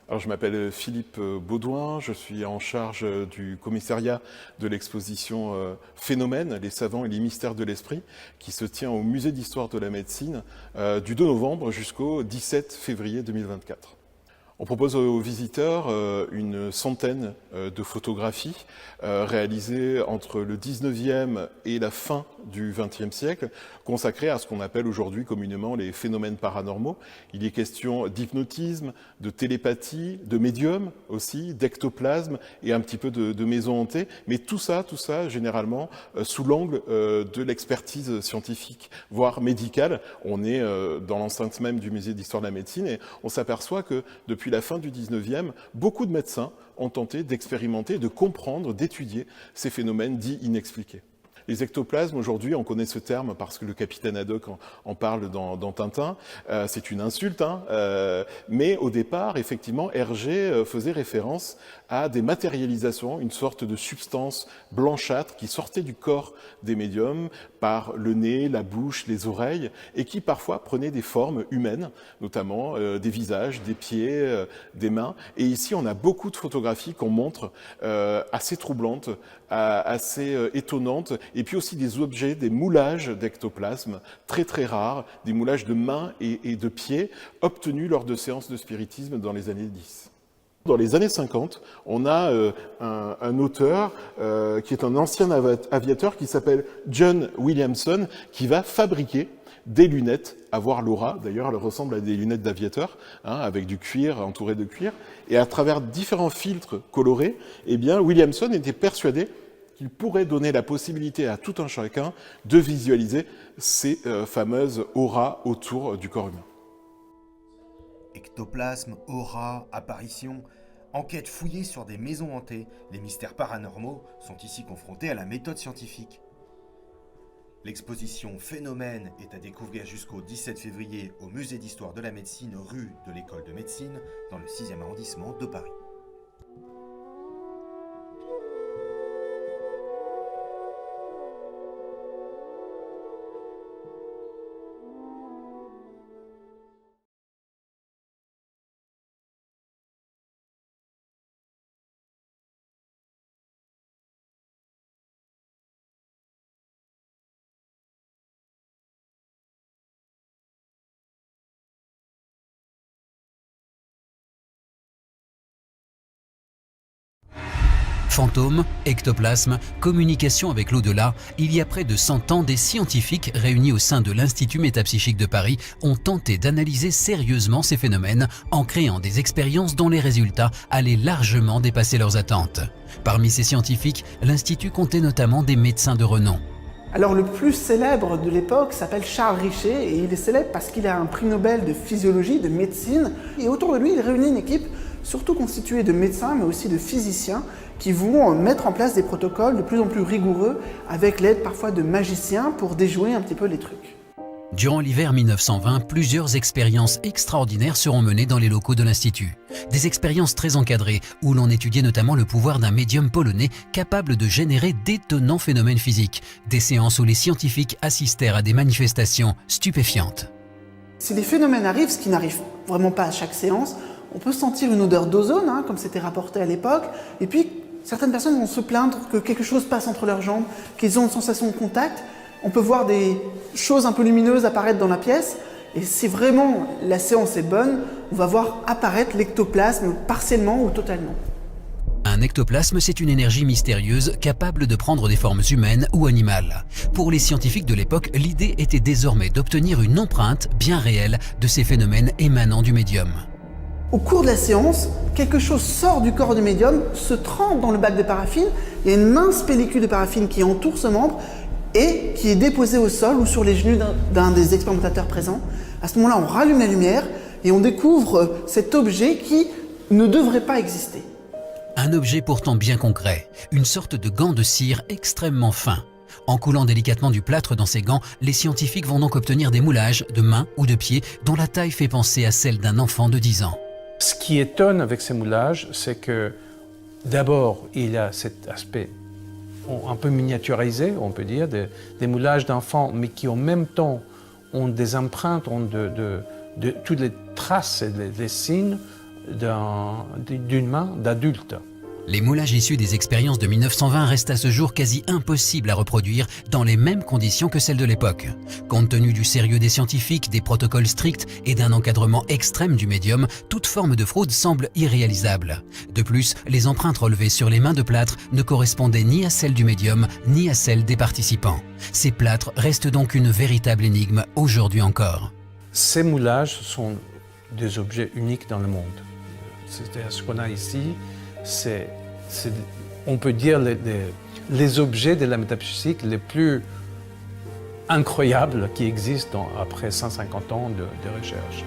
Alors, je m'appelle Philippe Baudouin, je suis en charge du commissariat de l'exposition Phénomènes, les savants et les mystères de l'esprit, qui se tient au musée d'histoire de la médecine du 2 novembre jusqu'au 17 février 2024. On propose aux visiteurs une centaine de photographies réalisées entre le 19e et la fin du 20e siècle, consacrées à ce qu'on appelle aujourd'hui communément les phénomènes paranormaux. Il est question d'hypnotisme, de télépathie, de médium aussi, d'ectoplasme et un petit peu de maison hantée, mais tout ça généralement sous l'angle de l'expertise scientifique, voire médicale. On est dans l'enceinte même du musée d'histoire de la médecine et on s'aperçoit que depuis la fin du 19e, beaucoup de médecins ont tenté d'expérimenter, de comprendre, d'étudier ces phénomènes dits inexpliqués. Les ectoplasmes, aujourd'hui, on connaît ce terme parce que le capitaine Haddock en parle dans Tintin. C'est une insulte, mais au départ, effectivement, Hergé faisait référence à des matérialisations, une sorte de substance blanchâtre qui sortait du corps des médiums par le nez, la bouche, les oreilles, et qui parfois prenait des formes humaines, notamment des visages, des pieds, des mains. Et ici, on a beaucoup de photographies qu'on montre assez troublantes, assez étonnantes, et puis aussi des objets, des moulages d'ectoplasme très très rares, des moulages de mains et de pieds obtenus lors de séances de spiritisme dans les années 10. Dans les années 50, on a un auteur qui est un ancien aviateur qui s'appelle John Williamson, qui va fabriquer des lunettes à voir l'aura. D'ailleurs, elles ressemblent à des lunettes d'aviateur, avec du cuir, entouré de cuir. Et à travers différents filtres colorés, eh bien, Williamson était persuadé qu'il pourrait donner la possibilité à tout un chacun de visualiser ces fameuses auras autour du corps humain. Ectoplasme, aura, apparition, enquête fouillée sur des maisons hantées, les mystères paranormaux sont ici confrontés à la méthode scientifique. L'exposition Phénomènes est à découvrir jusqu'au 17 février au musée d'histoire de la médecine, rue de l'École de médecine, dans le 6e arrondissement de Paris. Fantômes, ectoplasme, communication avec l'au-delà, il y a près de 100 ans, des scientifiques réunis au sein de l'Institut métapsychique de Paris ont tenté d'analyser sérieusement ces phénomènes en créant des expériences dont les résultats allaient largement dépasser leurs attentes. Parmi ces scientifiques, l'Institut comptait notamment des médecins de renom. Alors le plus célèbre de l'époque s'appelle Charles Richer et il est célèbre parce qu'il a un prix Nobel de physiologie, de médecine. Et autour de lui, il réunit une équipe surtout constituée de médecins mais aussi de physiciens qui vont mettre en place des protocoles de plus en plus rigoureux avec l'aide parfois de magiciens pour déjouer un petit peu les trucs. Durant l'hiver 1920, plusieurs expériences extraordinaires seront menées dans les locaux de l'Institut. Des expériences très encadrées, où l'on étudiait notamment le pouvoir d'un médium polonais capable de générer d'étonnants phénomènes physiques. Des séances où les scientifiques assistèrent à des manifestations stupéfiantes. Si les phénomènes arrivent, ce qui n'arrive vraiment pas à chaque séance, on peut sentir une odeur d'ozone, comme c'était rapporté à l'époque, et puis certaines personnes vont se plaindre que quelque chose passe entre leurs jambes, qu'ils ont une sensation de contact. On peut voir des choses un peu lumineuses apparaître dans la pièce, et si vraiment la séance est bonne, on va voir apparaître l'ectoplasme partiellement ou totalement. Un ectoplasme, c'est une énergie mystérieuse capable de prendre des formes humaines ou animales. Pour les scientifiques de l'époque, l'idée était désormais d'obtenir une empreinte bien réelle de ces phénomènes émanant du médium. Au cours de la séance, quelque chose sort du corps du médium, se trempe dans le bac de paraffine, il y a une mince pellicule de paraffine qui entoure ce membre et qui est déposée au sol ou sur les genoux d'un des expérimentateurs présents. À ce moment-là, on rallume la lumière et on découvre cet objet qui ne devrait pas exister. Un objet pourtant bien concret, une sorte de gant de cire extrêmement fin. En coulant délicatement du plâtre dans ces gants, les scientifiques vont donc obtenir des moulages de mains ou de pieds dont la taille fait penser à celle d'un enfant de 10 ans. Ce qui étonne avec ces moulages, c'est que d'abord, il y a cet aspect un peu miniaturisé, on peut dire, des moulages d'enfants, mais qui en même temps ont des empreintes, ont de toutes les traces et les signes d'une main d'adulte. Les moulages issus des expériences de 1920 restent à ce jour quasi impossibles à reproduire dans les mêmes conditions que celles de l'époque. Compte tenu du sérieux des scientifiques, des protocoles stricts et d'un encadrement extrême du médium, toute forme de fraude semble irréalisable. De plus, les empreintes relevées sur les mains de plâtre ne correspondaient ni à celles du médium, ni à celles des participants. Ces plâtres restent donc une véritable énigme aujourd'hui encore. Ces moulages sont des objets uniques dans le monde. C'est-à-dire ce qu'on a ici, on peut dire les objets de la métapsychique les plus incroyables qui existent après 150 ans de recherche.